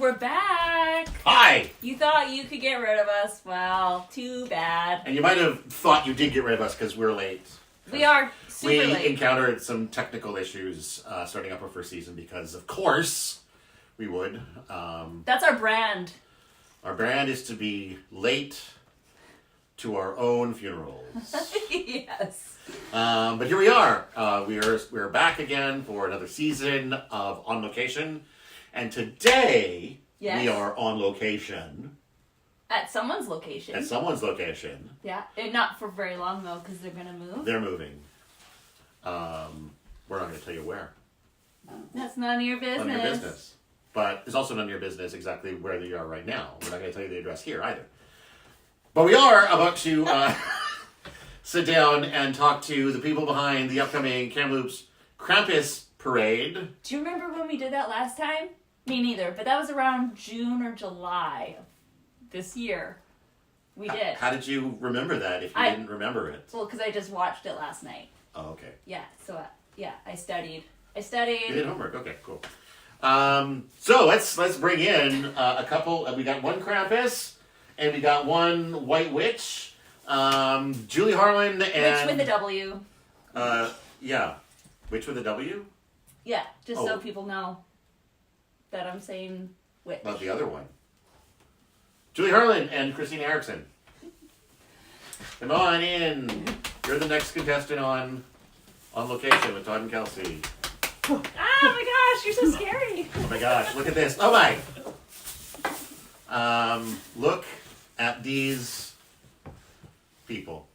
we're back. Hi! You thought you could get rid of us? Well, too bad. And you might have thought you did get rid of us because we're late. We are super late. We encountered some technical issues starting up our first season because, of course, we would. That's our brand. Our brand is to be late to our own funerals. Yes. But here we are. We're back again for another season of On Location. And today, Yes. we are on location. At someone's location. At someone's location. Yeah. And not for very long, though, because they're going to move. They're moving. We're not going to tell you where. That's none of your business. None of your business. But it's also none of your business exactly where they are right now. We're not going to tell you the address here either. But we are about to sit down and talk to the people behind the upcoming Kamloops Krampus Parade. Do you remember when we did that last time? Me neither, but that was around June or July of this year. We did. How did you remember that if you didn't remember it? Well, because I just watched it last night. Oh, okay. Yeah, so I studied. You did homework. Okay, cool. So let's bring in a couple. We got one Krampus and we got one White Witch. Juli, Harland, and Witch with a W. Yeah, Witch with a W. Yeah, just so people know that I'm saying witch. About the other one. Juli Harland and Kristina Erickson. Come on in. You're the next contestant on Location with Todd and Kelsey. Oh my gosh, you're so scary. Oh my gosh, look at this. Oh my. Look at these people.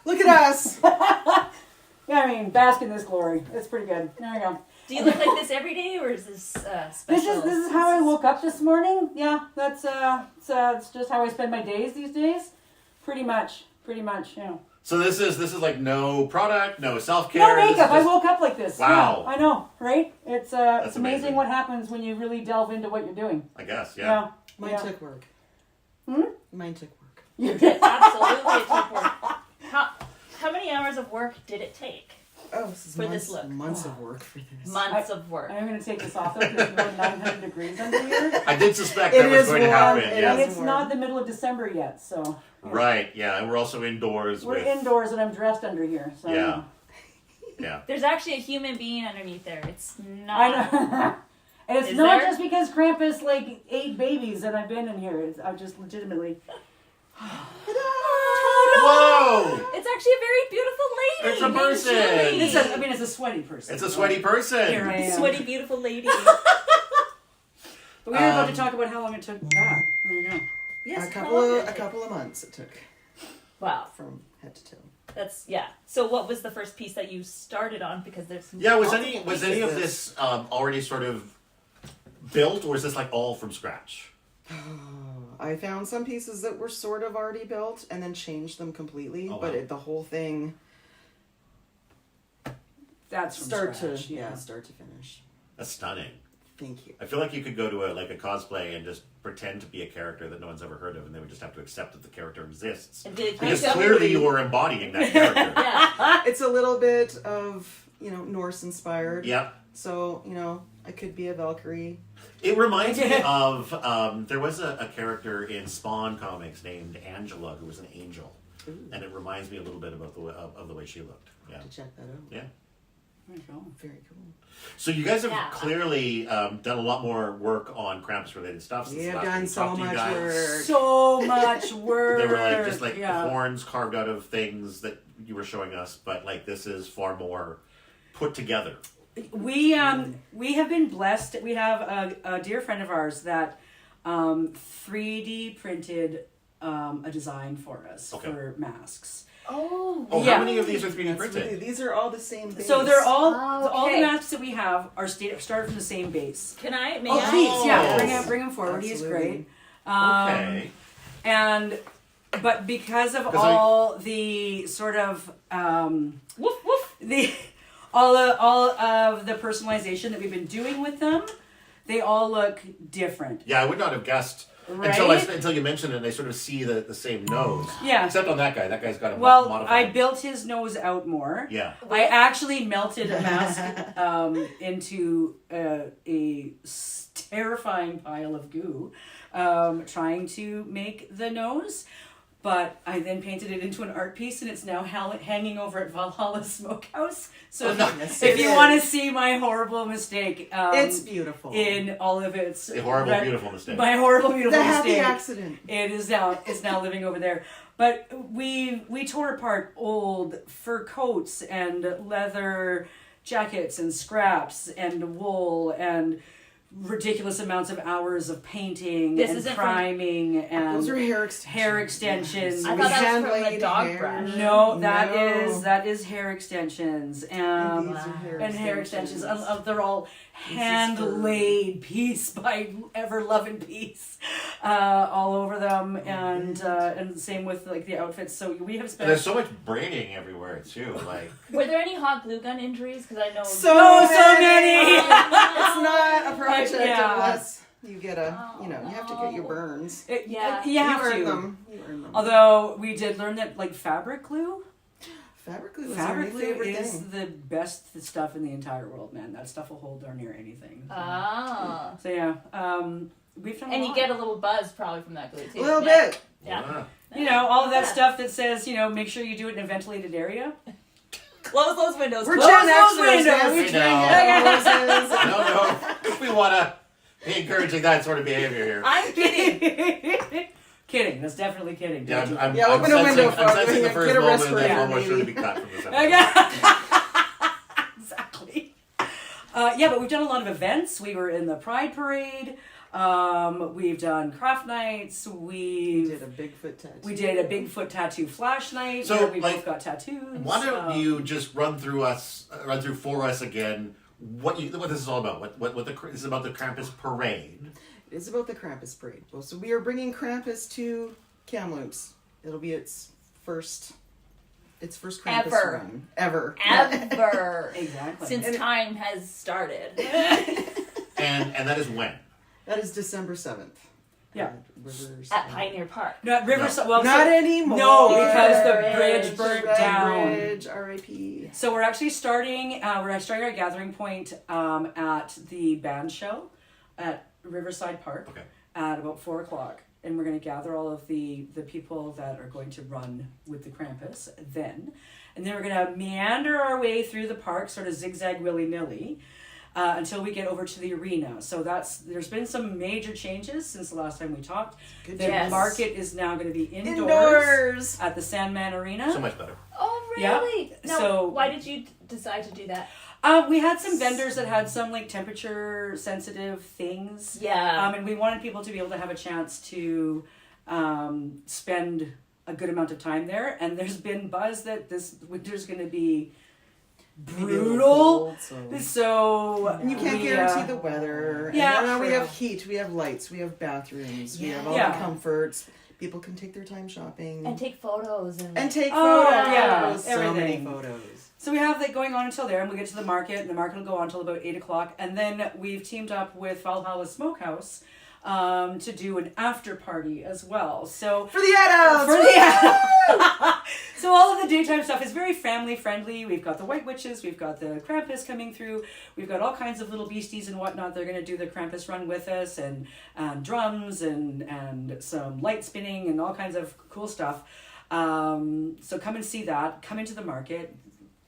Look at us. Yeah, I mean, bask in this glory. It's pretty good. There we go. Do you look like this every day, or is this special? This is how I woke up this morning. Yeah, that's it's just how I spend my days these days. Pretty much. Yeah. So this is like no product, no self-care. No makeup. I woke up like this. Wow. Yeah, I know, right? It's amazing amazing what happens when you really delve into what you're doing. I guess, yeah. Mine took work. Mine took work. Absolutely, it took work. How many hours of work did it take? Oh, this is For this look. months of work for this. Months of work. I'm going to take this off though because it's about 900 degrees under here. I did suspect that was going to happen. And Yeah. it's not the middle of December yet, so. Right, yeah, and we're also indoors. We're indoors and I'm dressed under here. So. Yeah. There's actually a human being underneath there. It's not. I know. And it's Is not there? just because Krampus ate babies that I've been in here. I've just legitimately. Whoa! It's actually a very beautiful lady. It's a named person. Juli. It's a sweaty person. It's a sweaty person. Here I am. Sweaty, beautiful lady. But we were about to talk about how long it took that. There you go. Yes, A couple of months it took Wow. from head to toe. That's So what was the first piece that you started on? Because there's Yeah, was multiple any of pieces. this already sort of built, or is this like all from scratch? I found some pieces that were sort of already built and then changed them completely, Oh, wow. but the whole thing That's from start scratch, to finish. That's stunning. Thank you. I feel like you could go to a cosplay and just pretend to be a character that no one's ever heard of, and they would just have to accept that the character exists. And did Because you- clearly you are embodying that character. Yeah. It's a little bit of, Norse inspired. Yeah. So, I could be a Valkyrie. It reminds me of, there was a character in Spawn comics named Angela who was an angel. Ooh. And it reminds me a little bit about the way she looked. Yeah. To check that out. Yeah. There you go. Very cool. So you guys have Yeah. clearly done a lot more work on Krampus-related stuff since We the have last time done we so talked to you much guys. work. So much work. They were just yeah. horns carved out of things that you were showing us, but this is far more put together. We have been blessed. We have a dear friend of ours that 3D printed a design for us for masks. Oh. Oh, Yeah. how many of these are 3D That's printed? really- these are all the same things. So they're all Oh, all the okay. masks that we have are started from the same base. Can I? May Oh, I? please, yeah, Oh. bring him forward. He's Absolutely. great. Okay. But because of 'Cause all the sort of Woof woof. all of the personalization that we've been doing with them, they all look different. Yeah, I would not have guessed Right? Until you mention it, and they sort of see the same nose. Yeah. Except on that guy. That guy's got a Well, modified. I built his nose out more. Yeah. I actually melted a mask into a terrifying pile of goo, trying to make the nose. But I then painted it into an art piece, and it's now hanging over at Valhalla Smokehouse. So if you want to see my horrible mistake, it's beautiful in all of its A horrible, beautiful mistake. my horrible, beautiful the happy mistake. accident. It is now living over there. But we tore apart old fur coats and leather jackets and scraps and wool and ridiculous amounts of hours of painting and priming and Those are hair extensions. I thought that was from the Hand-laid dog hair. brush. No, No. that is hair extensions And these and are hair extensions. They're all hand laid piece by ever loving piece, all over them, and same with like the outfits. So we have And spent there's so much braiding everywhere too. Like Were there any hot glue gun injuries? Because I know. So many. It's not a project Yeah. unless you get you have to get your burns. Yeah. You have earn to. them. You earn them. Although we did learn that like fabric glue. Fabric glue is Fabric my glue favorite is thing. the best stuff in the entire world, man. That stuff will hold darn near anything. Ah. So yeah, we've done. And a you lot. get a little buzz probably from that glue too. A little Yeah. bit. Yeah. You know, all of that Yeah. stuff that says, make sure you do it in a ventilated area. Close those windows. We're Close Gen those Xers, windows. man. We We drink drink No, we want to be encouraging that sort of behavior here. I'm kidding. Kidding. That's definitely kidding. Yeah, I'm Yeah, open a sensing, window I'm for sensing the get first a moment that respirator, one was sure to be maybe. cut from this episode. Exactly. Yeah, but we've done a lot of events. We were in the Pride Parade. We've done craft nights. We did a Bigfoot tattoo. We did a Bigfoot tattoo flash night. So, where we like, both got tattoos. Why don't you just run through for us again what this is all about? This is about the Krampus Parade. It is about the Krampus Parade. Well, so we are bringing Krampus to Kamloops. It'll be its first Krampus Ever. run. Ever. Ever. Exactly. Since time has started. And that is when? That is December 7th. Yeah. At Pioneer Park. No, Riverside. No. Well, Not anymore. No, because the Bridge. bridge burnt Red down. Bridge, R.I.P. So we're actually starting. We're starting our gathering point at the band show at Riverside Park at about 4:00, and we're going to gather all of the people that are going to run with the Krampus then, and then we're going to meander our way through the park, sort of zigzag willy nilly. Until we get over to the arena. So there's been some major changes since the last time we talked. Good The Yes. market is now going to be indoors at the Sandman Arena. So much better. Oh, Yeah. really? No, So- why did you decide to do that? We had some vendors that had some like temperature sensitive things. Yeah. And we wanted people to be able to have a chance to spend a good amount of time there. And there's been buzz that this winter's going to be Maybe a little brutal. cold, So And you can't we, guarantee the weather. yeah, And we true. have heat, we have lights, we have bathrooms, we have all Yeah. the comforts. People can take their time shopping. and take photos and take Oh, photos. yeah, So many everything. photos. So we have that going on until there, and we get to the market, and the market will go on until about 8:00, and then we've teamed up with Valhalla Smokehouse to do an after party as well. So For the adults! For the so all of the daytime stuff is very family friendly. We've got the White Witches, we've got the Krampus coming through, we've got all kinds of little beasties and whatnot. They're going to do the Krampus run with us, and drums and some light spinning and all kinds of cool stuff. So come and see that. Come into the market,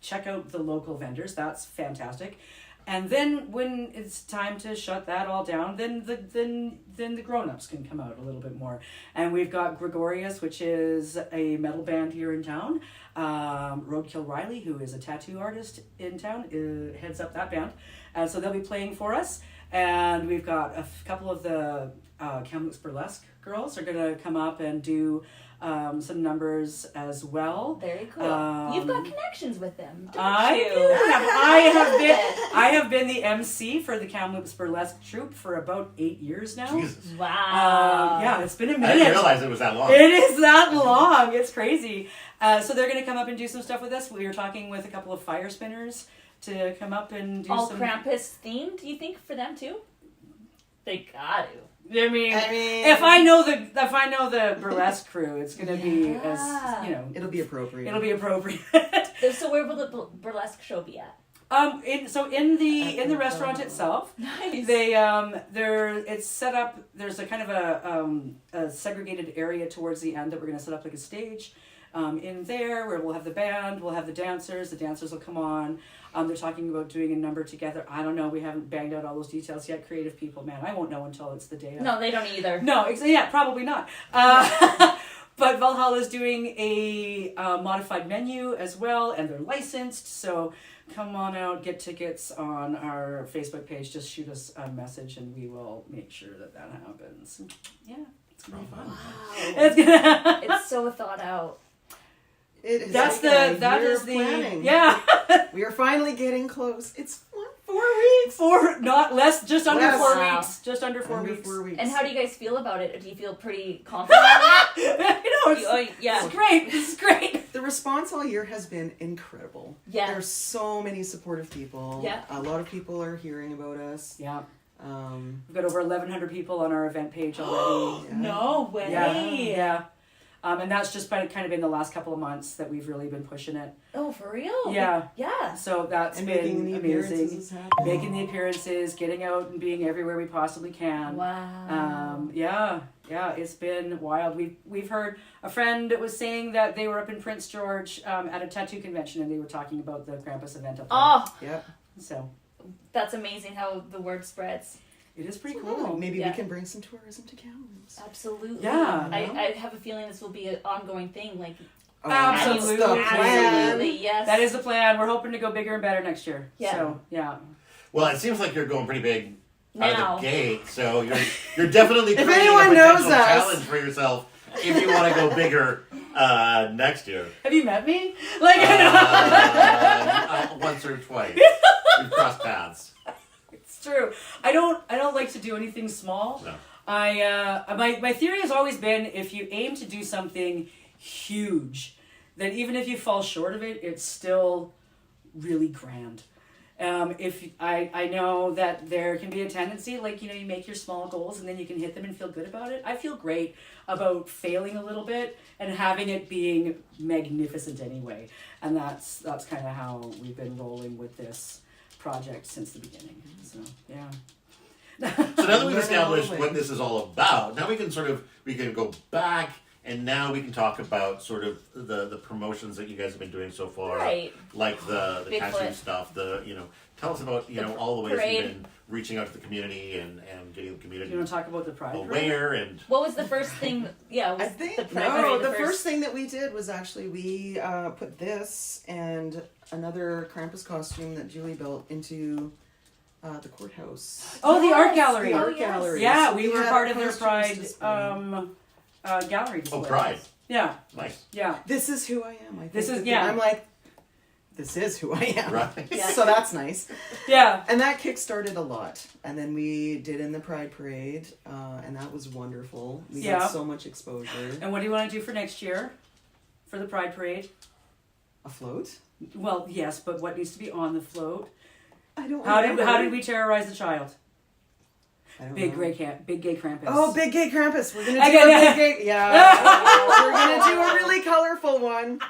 check out the local vendors. That's fantastic. And then when it's time to shut that all down, then the grown-ups can come out a little bit more. And we've got Gregorius, which is a metal band here in town. Roadkill Riley, who is a tattoo artist in town, heads up that band. And so they'll be playing for us. And we've got a couple of the Kamloops Burlesque girls are going to come up and do some numbers as well. very cool. You've got connections with them, don't I you? do. I have been the MC for the Kamloops Burlesque troupe for about 8 years now. Jesus. Wow. Yeah, it's been a I minute. didn't realize it was that long. It is that long. It's crazy. So they're going to come up and do some stuff with us. We were talking with a couple of fire spinners to come up and do All some... Krampus themed, do you think, for them too? They got to. I mean, if I know the burlesque crew, it's gonna be as it'll be appropriate. It'll be appropriate. So where will the burlesque show be at? In the restaurant itself, Nice. It's set up. There's a kind of a segregated area towards the end that we're gonna set up like a stage. In there, where we'll have the band, we'll have the dancers will come on. They're talking about doing a number together. I don't know, we haven't banged out all those details yet. Creative people, man, I won't know until it's the day of. No, they don't either. No, probably not. But Valhalla is doing a modified menu as well, and they're licensed, so come on out, get tickets on our Facebook page, just shoot us a message and we will make sure that happens. Yeah, it's gonna be fun. Wow. It's so thought out. It is. That is the planning. Yeah. We are finally getting close. It's 4 weeks. Not less, just under Less. 4 Wow. weeks. Just under 4 Under weeks. 4 weeks. And how do you guys feel about it? Do you feel pretty confident? Yeah. It's great. This is great. The response all year has been incredible. Yeah. There's so many supportive people. Yeah. A lot of people are hearing about us. Yeah. We've got over 1,100 people on our event page already. No way. Yeah. And that's just kind of been the last couple of months that we've really been pushing it. Oh, for real? Yeah. Yeah. So that's And been making the appearances amazing. is happening. Making the appearances, getting out and being everywhere we possibly can. Wow. Yeah, it's been wild. We've heard a friend was saying that they were up in Prince George at a tattoo convention and they were talking about the Krampus event up there. Oh, Yep. So that's amazing how the word spreads. it is pretty Well, cool. maybe Yeah. we can bring some tourism to Kamloops. Absolutely. Yeah. I have a feeling this will be an ongoing thing. Like, Absolutely. That's the plan. absolutely, yes. That is the plan. We're hoping to go bigger and better next year. Yeah. So, yeah. Well, it seems like you're going pretty big out Now. of the gate, so you're definitely If creating anyone a knows potential us. challenge for yourself if you want to go bigger next year. Have you met me? Like, Once or twice. We've crossed paths. It's true. I don't like to do anything small. No. My theory has always been if you aim to do something huge, then even if you fall short of it, it's still really grand. If I know that there can be a tendency, like, you make your small goals and then you can hit them and feel good about it. I feel great about failing a little bit and having it being magnificent anyway. And that's kind of how we've been rolling with this project since the beginning. So, yeah. So now that we've Learn established all the what way. this is all about, now we can go back and now we can talk about sort of the promotions that you guys have been doing so far. Right. Like the Bigfoot. tattoo stuff, tell us about, all the ways parade. you've been reaching out to the community and getting the community You want to talk about the pride? parade? aware and What was the first thing? Yeah, was I think the primary, the first thing that we did was actually we put this and another Krampus costume that Juli built into the courthouse. Oh, the art Yes. gallery. The Oh, art yes. gallery. Yeah, So we were had part of their costumes Pride displayed. gallery display. Pride. Yeah, nice. yeah. This is who I am. I think This is- that yeah. I'm like, this is who I am. Right. Yeah. So that's nice. Yeah. And that kick-started a lot. And then we did in the Pride Parade, and that was wonderful. We Yeah. got so much exposure. And what do you want to do for next year? For the Pride Parade? A float? Well, yes, but what needs to be on the float? I don't How remember. did we terrorize the child? I don't Big know. gay Krampus. Oh, Big Gay Krampus. We're going to I do a get big gay... Yeah. We're going to do a really colorful one.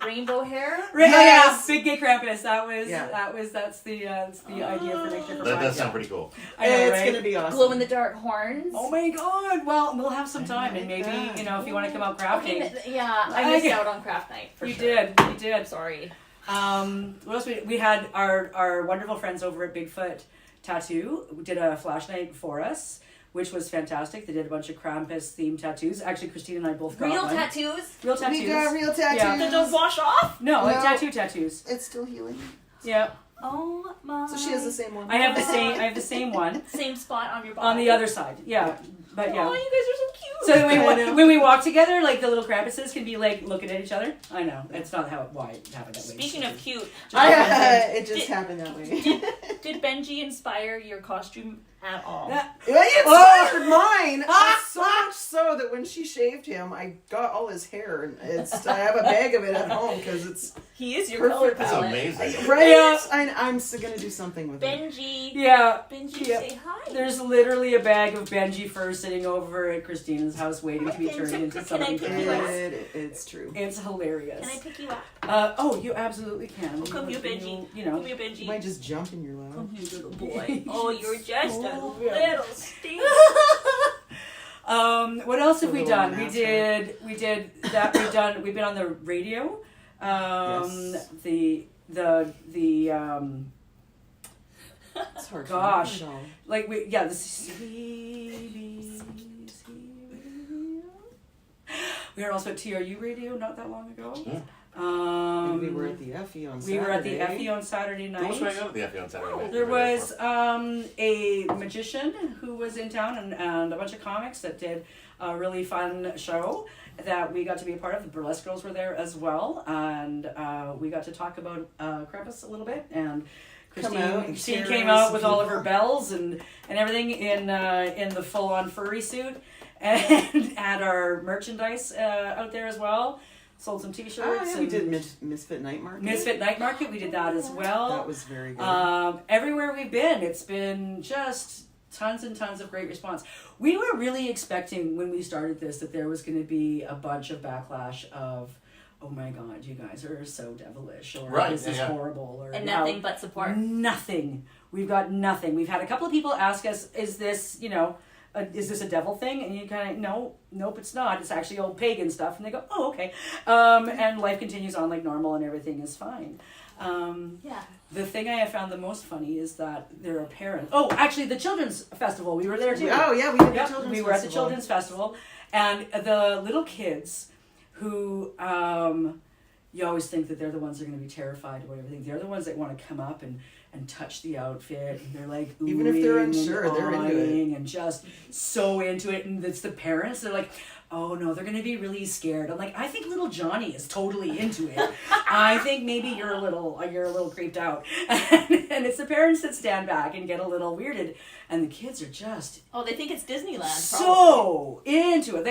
rainbow hair. Yes. Big gay Krampus. Yeah. That's the idea for next year. For That Pride. does sound pretty cool. I know, It's right? going to be awesome. Glow in the dark horns. Oh my god! Well, we'll have some time, and like maybe that. if you want to come out crafting. Okay, yeah, I missed out on craft night for You sure. did. Sorry. What else? We had our wonderful friends over at Bigfoot Tattoo did a flash night for us, which was fantastic. They did a bunch of Krampus themed tattoos. Actually, Kristina and I both got Real one. tattoos Real tattoos. We got real tattoos. Yeah. that don't wash off. No, like No. tattoos. It's still healing. Yeah, Oh my. So she has the same one. I have the same one same spot on your body. on the other side. Yeah, but yeah. Oh, you guys are so cute. So I know. when we walk together, like the little Krampuses can be like looking at each other. I know it's not why it happened that way. Speaking of cute, It just Did- happened that way. did Benji inspire your costume at all? It inspired mine. So much so that when she shaved him, I got all his hair, and I have a bag of it at home because He is your color Perfect. That's palette. amazing. Right? Yeah. I'm still gonna do something with it. Benji. Yeah. Benji, Yeah. say hi. There's literally a bag of Benji fur sitting over at Kristina's house waiting to be turned into Can I something. pick you up? It's true. It's hilarious. Can I pick you up? Oh, you absolutely can. Come here, Benji. You know. Come here, Benji. You might just jump in your lap. Come here, little boy. Oh, you're just a Oh, yeah. little stink. What else have A we little done? mascot. We did that. We've been on the radio. Yes. The It's hard. Gosh. To know. like the CBC radio. We were also at TRU radio not that long ago. Yeah. And we were at the Effie on Saturday. We were at the Effie on Saturday Who was night. showing up at the Effie on Saturday night? There was a magician who was in town and a bunch of comics that did a really fun show that we got to be a part of. The Burlesque Girls were there as well, and we got to talk about Krampus a little bit. And Christine came out with all of her bells and everything in the full on furry suit, and had our merchandise out there as well. Sold some T-shirts. Oh yeah, we and did Misfit Night Market. Misfit Night Market. We did that as well. That was very good. Everywhere we've been, it's been just tons and tons of great response. We were really expecting when we started this that there was going to be a bunch of backlash of, oh my God, you guys are so devilish, or Right, this is yeah. horrible, or And how- nothing but support. Nothing. We've got nothing. We've had a couple of people ask us, is this, is this a devil thing? And you kind of, nope, it's not. It's actually old pagan stuff. And they go, oh, okay. And life continues on like normal and everything is fine. Yeah. The thing I have found the most funny is that there are parents. Oh, actually, the children's festival. We were there too. Oh yeah, we did the Yep, children's we were at the festival. children's festival, and the little kids who you always think that they're the ones that are going to be terrified or whatever. They're the ones that want to come up and touch the outfit, and they're like Even if they're oohing unsure, and they're into it. eyeing and just so into it. And it's the parents. They're like, oh no, they're going to be really scared. I'm like, I think little Johnny is totally into it. I think maybe you're a little creeped out. And it's the parents that stand back and get a little weirded, and the kids are just Oh, they think it's Disneyland. so into it.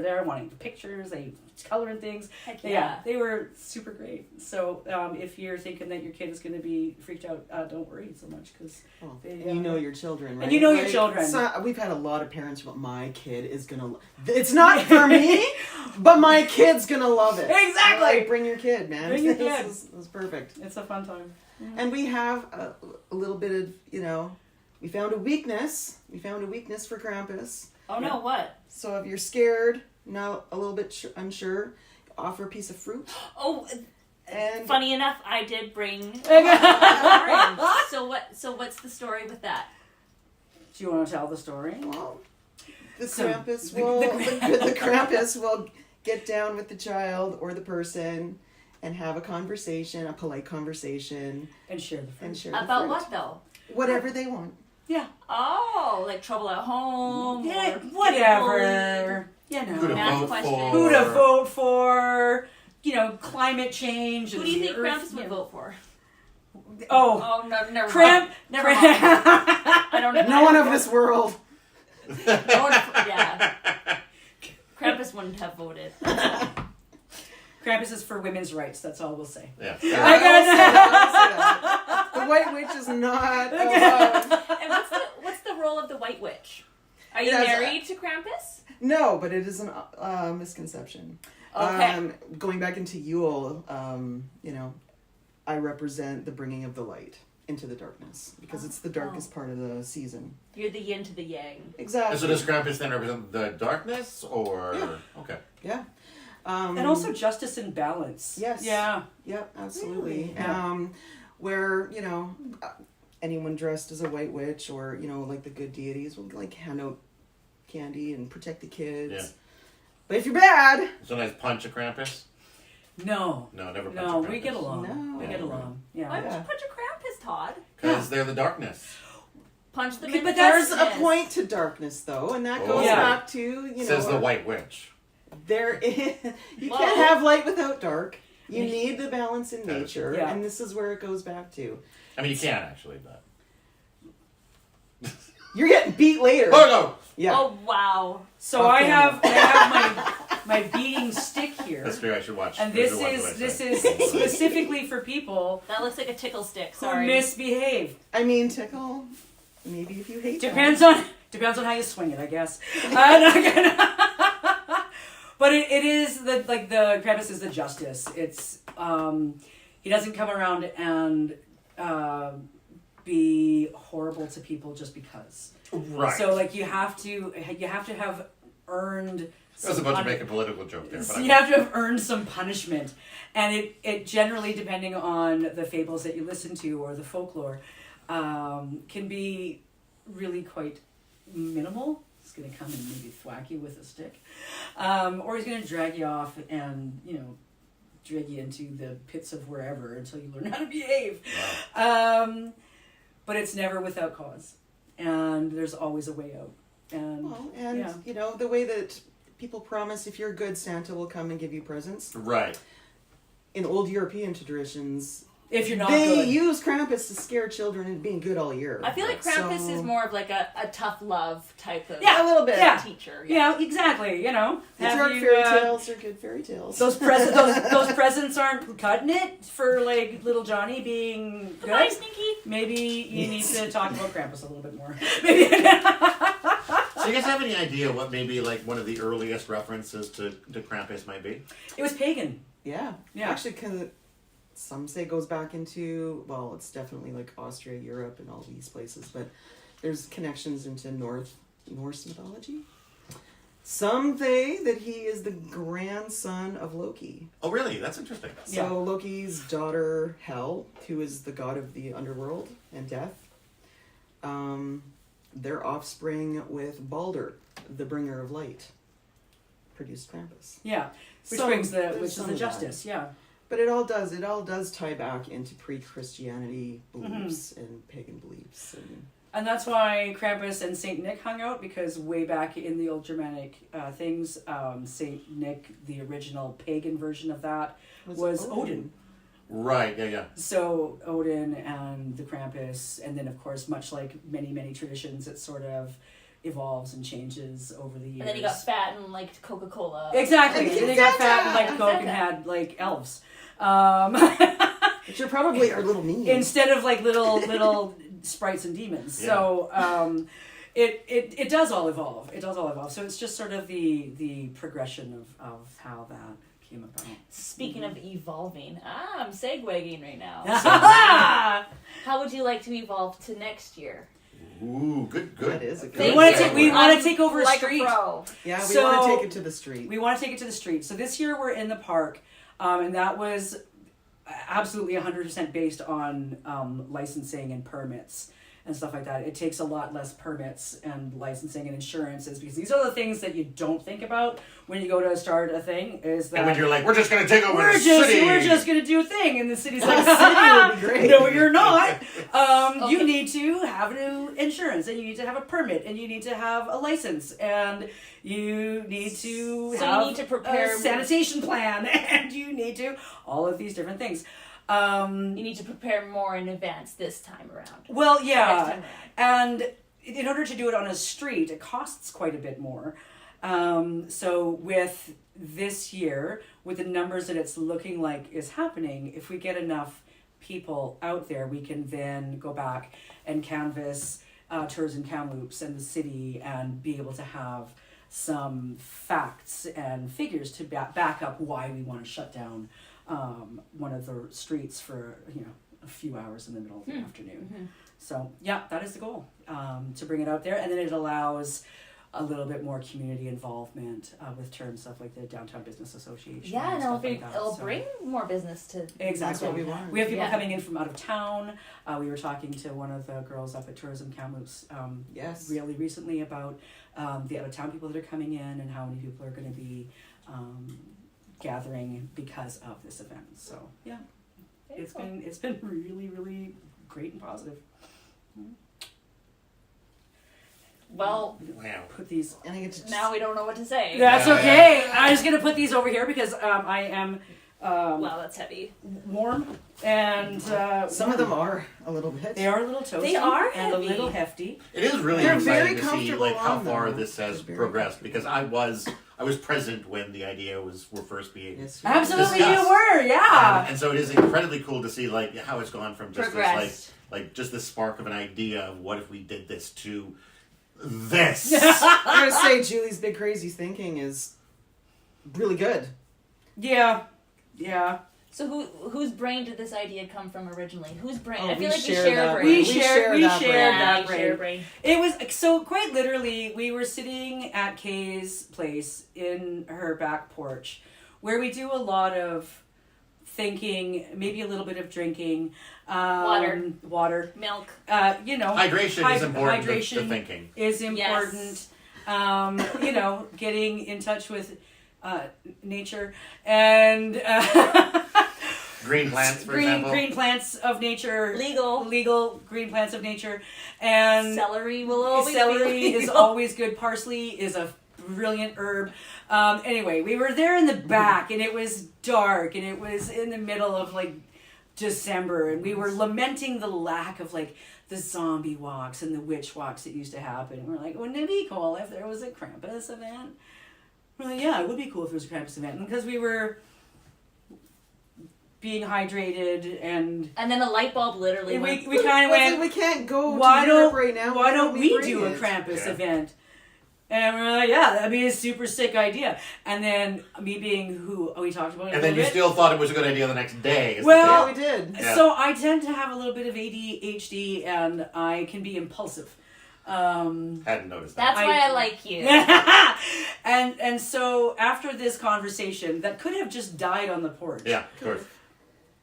They're wanting pictures. They coloring things. Heck Yeah, yeah. they were super great. So if you're thinking that your kid is going to be freaked out, don't worry so much because Well, they, and you know your children, right? and you know your Like, children. So, we've had a lot of parents. But my kid is gonna. It's not for me, but my kid's gonna love it. Exactly. Like, bring your kid, man. Bring your This kid. is perfect. It's a fun time. And we have a little bit of, we found a weakness. We found a weakness for Krampus. Oh no, what? So if you're scared, now a little bit unsure, offer a piece of fruit. Oh, And funny enough, I did bring orange. So what's the story with that? Do you want to tell the story? well, the So, Krampus the- will the- the Krampus will get down with the child or the person and have a conversation, a polite conversation, And share the fruit. and share the About fruit. what though? Whatever they want. Yeah. Oh, like trouble at home. Yeah, or whatever. You Who know. to Math vote question. for? Who to vote for? Climate change. Who and do you the think earth, Krampus would vote for? Oh, Oh no, never Cramp. mind. Never mind. I don't know. No one of this world. No one, yeah. Krampus wouldn't have voted. Krampus is for women's rights. That's all we'll say. Yeah. I got that. The White Witch is not allowed. And what's the role of the White Witch? Are you It has- married to Krampus? No, but it is a misconception. Okay. Going back into Yule, I represent the bringing of the light into the darkness because it's the darkest part of the season. You're the yin to the yang. Exactly. And so does Krampus then represent the darkness, or Yeah. okay? Yeah. And also justice and balance. Yes. Yeah. Yep, absolutely. Really? Yeah. Where, anyone dressed as a white witch or, like the good deities will hand out candy and protect the kids. Yeah. But if you're bad, Sometimes punch a Krampus. No. No, never punch No, a Krampus. we get along. No. We get along. Why Yeah. would Yeah. you punch a Krampus, Todd? Because they're the darkness. Punch them Okay, in but the there's darkness. a point to darkness though, and that goes Yeah. back to, Says the White Witch. there is, you Well- can't have light without dark. You need the balance in That's nature, Yeah. and this is where it goes back to. I mean, you can actually, but You're getting beat later. oh Yeah. Oh wow. So I have my my beating stick here. That's true. I should watch. And I this should watch is what I this say. is specifically for people That looks like a tickle stick. who Sorry. misbehave. I mean, tickle. Maybe if you hate Depends on how you swing it, I guess. But it is the Krampus is the justice. It's he doesn't come around and be horrible to people just because. Right. So like you have to have earned. I was about to make a political joke there, but You have to have earned some punishment, and it generally, depending on the fables that you listen to or the folklore, can be really quite minimal. He's going to come and maybe thwack you with a stick, or he's going to drag you off and drag you into the pits of wherever until you learn how to behave. Wow. But it's never without cause, and there's always a way out. And the way that people promise if you're good, Santa will come and give you presents. Right. In old European traditions, if you're not they good. use Krampus to scare children into being good all year. I feel like Krampus So- is more of like a tough love type of Yeah, a little bit. Yeah. teacher. Yeah, exactly. These Have aren't you, fairy tales; they're good fairy tales. those presents aren't cutting it for like little Johnny being good. Goodbye, Sneaky. Maybe you need to talk about Krampus a little bit more. So you guys have any idea what maybe like one of the earliest references to Krampus might be? It was pagan. Yeah. Yeah. Actually, some say goes back into, well, it's definitely like Austria, Europe, and all these places, but there's connections into Norse mythology. Some say that he is the grandson of Loki. Oh, really? That's interesting. Yeah. So Loki's daughter, Hel, who is the god of the underworld and death, their offspring with Balder, the bringer of light, produced Krampus. Yeah, which Some- brings there's which is some the of that. justice. Yeah. But it all does tie back into pre-Christianity beliefs and pagan beliefs. And that's why Krampus and Saint Nick hung out, because way back in the old Germanic things, Saint Nick, the original pagan version of that, was Odin. Right. Yeah. So Odin and the Krampus, and then of course, much like many traditions, it sort of evolves and changes over the years. And then he got fat and liked Coca-Cola. Exactly. And And then he got fat and Santa. like Coke and had like elves. Which are probably our little minions. Instead of like little sprites and demons. Yeah. So it does all evolve. It does all evolve. So it's just sort of the progression of how that came about. Speaking of evolving, I'm segueing right now. Ah! How would you like to evolve to next year? Ooh, good. That is a good We Thank want you. to take we segue. want to take over a Like street. a pro. Yeah, we So- want to take it to the street. We want to take it to the street. So this year we're in the park, and that was absolutely 100% based on licensing and permits and stuff like that. It takes a lot less permits and licensing and insurances, because these are the things that you don't think about when you go to start a thing. Is that And when you're like, we're just going to take over we're the city. just going to do a thing, and the city's like, The city would be great. no, you're not. Okay. You need to have new insurance, and you need to have a permit, and you need to have a license, and you need to So have you need to prepare a sanitation plan, and you need to all of these different things. You need to prepare more in advance this time around. Well, Next yeah, time around. and in order to do it on a street, it costs quite a bit more. So with this year, with the numbers that it's looking like is happening, if we get enough people out there, we can then go back and canvass tours in Kamloops and the city, and be able to have some facts and figures to back up why we want to shut down one of the streets for a few hours in the middle of the afternoon. Mm-hmm. So yeah, that is the goal, to bring it out there, and then it allows a little bit more community involvement with terms of like the Downtown Business Association. Yeah, and no, stuff like that. it'll So- bring more business to. Exactly. That's what we want. We have people Yeah. coming in from out of town. We were talking to one of the girls up at Tourism Kamloops Yes. really recently about the out of town people that are coming in, and how many people are going to be gathering because of this event. So yeah, it's been really great and positive. Well, Wow. Put these. And I get to just, now we don't know what to say. That's okay. I'm just gonna put these over here because I am Wow, that's heavy. warm, and some of them are a little bit. they are a little toasty. They are and heavy. a little hefty. It is really They're exciting very to see comfortable like how on far them. this has They're very progressed, because I I was present when the idea were first being Yes, Absolutely, discussed. you were, yeah. And so it is incredibly cool to see like how it's gone from just this Progressed. like just this spark of an idea of what if we did this to this. I'm gonna say Julie's big crazy thinking is really good. Yeah. So whose brain did this idea come from originally? Whose brain? Oh, I we feel like we share share that a brain. We We shared share that that we share a brain. brain. It was so quite literally, we were sitting at Kay's place in her back porch, where we do a lot of thinking, maybe a little bit of drinking, water, Milk. Hydration is important to hydration thinking. is important. Getting in touch with nature and Green plants, for example. green plants of nature, Legal. green plants of nature, and Celery will always celery be is always good. Parsley is a brilliant herb. Anyway, we were there in the back, and it was dark, and it was in the middle of like December, and we were lamenting the lack of like the zombie walks and the witch walks that used to happen. And we're like, wouldn't it be cool if there was a Krampus event? We're like, yeah, it would be cool if there was a Krampus event, and because we were being hydrated and then a light bulb literally we went. kind of went, We can't go why to Europe don't right now. why don't we bring do a it? Krampus Yeah. event? And we're like, yeah, that'd be a super sick idea. And then me being who we talked about it And a then you little bit. still thought it was a good idea the next day. is the Well- thing. Yeah, we did. Yeah. So I tend to have a little bit of ADHD and I can be impulsive. Hadn't noticed that. That's why I like you. and so after this conversation that could have just died on the porch. Yeah, of course.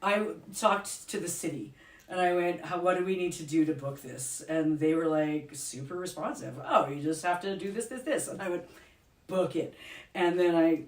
I talked to the city and I went, what do we need to do to book this? And they were like super responsive. Oh, you just have to do this. And I went, book it. And then I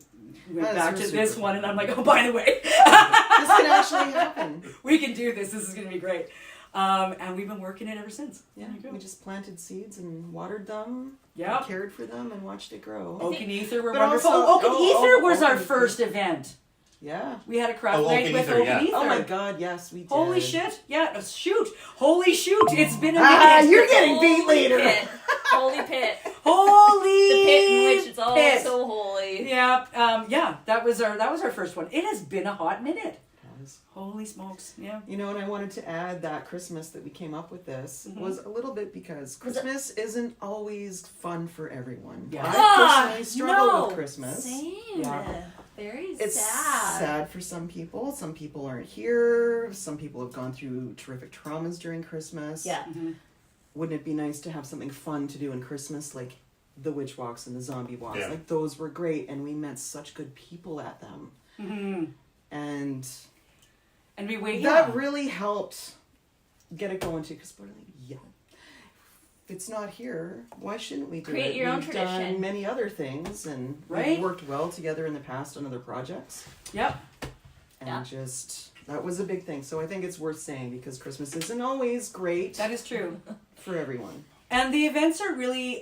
went That's back to super this cool. one and I'm like, oh, by the way, This can actually happen. we can do this. This is going to be great. And we've been working it ever since. Yeah, There you go. we just planted seeds and watered them. Yep. and cared for them and watched it grow. Oak and Ether were But wonderful. also- Oak and Ether was Oak our and first event. Yeah. We had a craft Oh, Oak night and with Ether, Oak yeah. and Ether. Oh my God! Yes, we did. Holy shit! Yeah, shoot! Holy shoot! It's been a Ah, minute. you're getting beat Holy later. Pit. Holy pit. Holy The pit in which it's all pit. so holy. Yeah. That was our first one. It has been a hot minute. Yes. Holy smokes! Yeah. You know, and I wanted to add that Christmas that we came up with this Mhm. was a little bit because Christmas isn't always fun for everyone. Yeah. I personally struggle no. with Christmas. Same. Yeah. Very It's sad for some people. Some people aren't here. Some people have gone through terrific traumas during Christmas. Yeah. Mm-hmm. Wouldn't it be nice to have something fun to do in Christmas, like the witch walks and the zombie walks? Yeah. Like those were great, and we met such good people at them. Mm-hmm. And And we wait. that really helped get it going too, because we're like, yeah, if it's not here, why shouldn't we do Create it? your own We've tradition. done many other things, and Right? we've worked well together in the past on other projects. Yep. And Yeah. just, that was a big thing. So I think it's worth saying, because Christmas isn't always great That is true. for everyone. And the events are really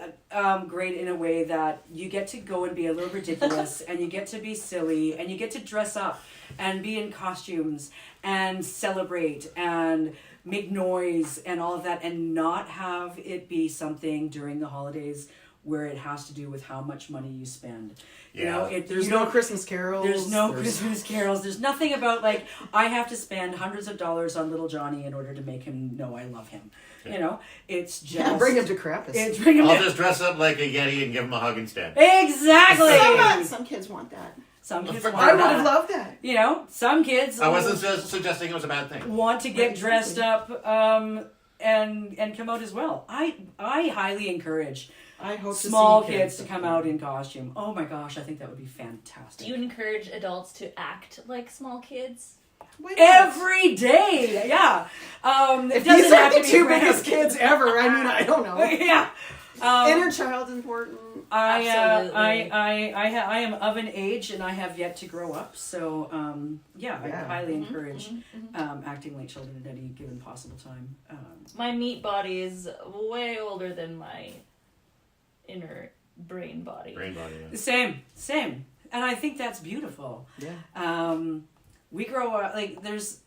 great in a way that you get to go and be a little ridiculous, and you get to be silly, and you get to dress up and be in costumes and celebrate and make noise and all of that, and not have it be something during the holidays where it has to do with how much money you spend. You know, There's you no don't- Christmas carols. There's no Christmas carols. There's nothing about like I have to spend hundreds of dollars on little Johnny in order to make him know I love him. Yeah. You know, it's just Yeah, bring him to Krampus. It's bring him I'll to, just dress up like a Yeti and give him a hug instead. exactly. Some kids want that. Some kids I want I would that. have loved that. You know, some kids I wasn't suggesting it was a bad thing. want to get Right, dressed exactly. up and come out as well. I highly encourage I hope small to see kids to come out in costume. Oh my gosh, I think that would be fantastic. Do you encourage adults to act like small kids? Why not? Every day, yeah. It If doesn't these are have to the be two grand. biggest kids ever, I mean, I don't know. Yeah. Inner child's important. I Absolutely. am of an age and I have yet to grow up, so I Yeah. highly Mm-hmm, encourage acting like children at any given possible time. My meat body is way older than my inner brain body. Brain body, yeah. Same, and I think that's beautiful. Yeah. We grow up like there's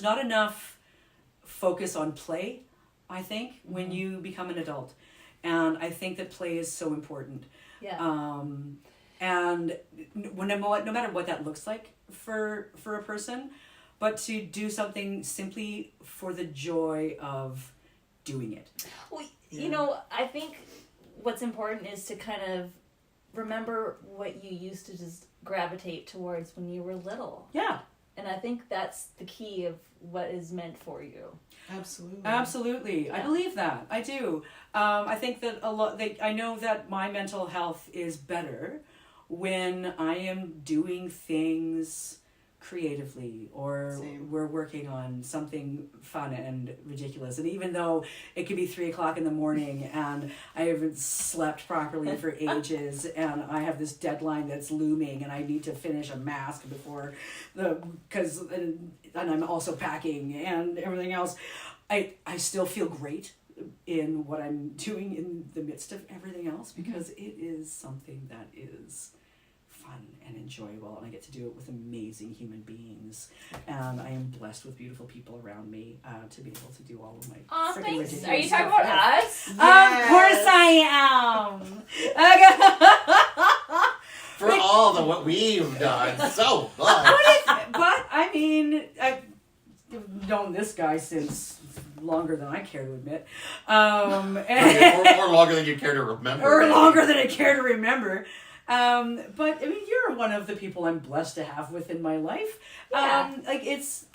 not enough focus on play, I think, when you become an adult, and I think that play is so important. Yeah. And no matter what that looks like for a person, but to do something simply for the joy of doing it. Well, you know, I think what's important is to kind of remember what you used to just gravitate towards when you were little. Yeah. And I think that's the key of what is meant for you. Absolutely. I believe that. I do. I think that I know that my mental health is better when I am doing things creatively, or we're working on something fun and ridiculous. And even though it could be 3:00 in the morning and I haven't slept properly for ages and I have this deadline that's looming and I need to finish a mask before and I'm also packing and everything else, I still feel great in what I'm doing in the midst of everything else, because it is something that is fun and enjoyable, and I get to do it with amazing human beings, and I am blessed with beautiful people around me to be able to do all of my freaking Thanks. ridiculous Are you talking stuff. about us? Of course I am. For all the what we've done so much. But I mean, I've known this guy since longer than I care to admit, or longer than you care to remember. or longer than I care to remember. But I mean, you're one of the people I'm blessed to have within my life. Yeah. It's,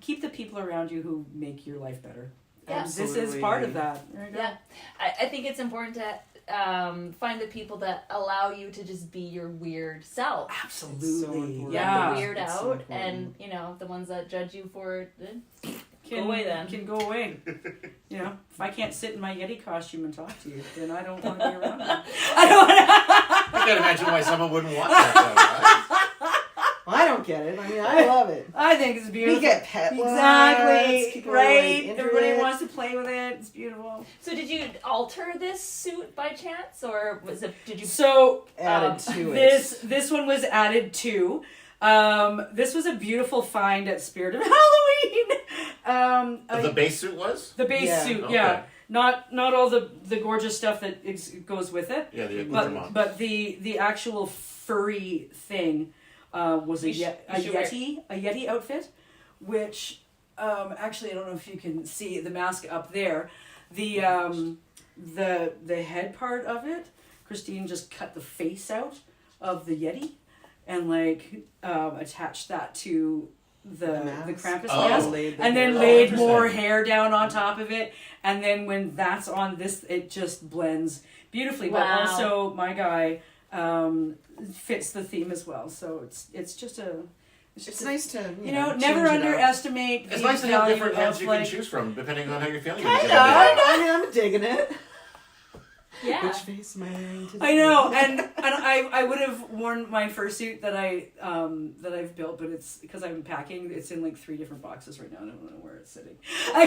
keep the people around you who make your life better. Yeah. This is part of that. There you go. Yeah. I think it's important to find the people that allow you to just be your weird self. Absolutely. Let Yeah. the weird It's so out, important. and the ones that judge you for it, Can go away then. Can go away. If I can't sit in my Yeti costume and talk to you, then I don't want to be around you. I can't imagine why someone wouldn't want that, though, right? Well, I don't get it. I mean, I love it. I think it's beautiful. We get pet ones, Exactly. people are, like, Right. into Everybody it. wants to play with it. It's beautiful. So did you alter this suit by chance, or did you? So Added to it. this one was added to. This was a beautiful find at Spirit of Halloween. The base suit was? The base Yeah. suit, Okay. yeah. Not all the gorgeous stuff that goes with it. Yeah, the accoutrement. But the actual furry thing was a Yeti outfit, which actually I don't know if you can see the mask up there. The head part of it, Christine just cut the face out of the Yeti and attached that to the Krampus mask, and then laid more hair down on top of it, and then when that's on this, it just blends beautifully. Wow. But also my guy fits the theme as well, so it's just a It's nice to never change it up. underestimate It's the nice to have value different of, heads you can choose from, depending on how you're feeling. I mean, I'm digging it. Yeah. Which face am I wearing today? I know, and I would have worn my fursuit that I've built, but it's because I'm packing. It's in 3 different boxes right now. I don't know where it's sitting. I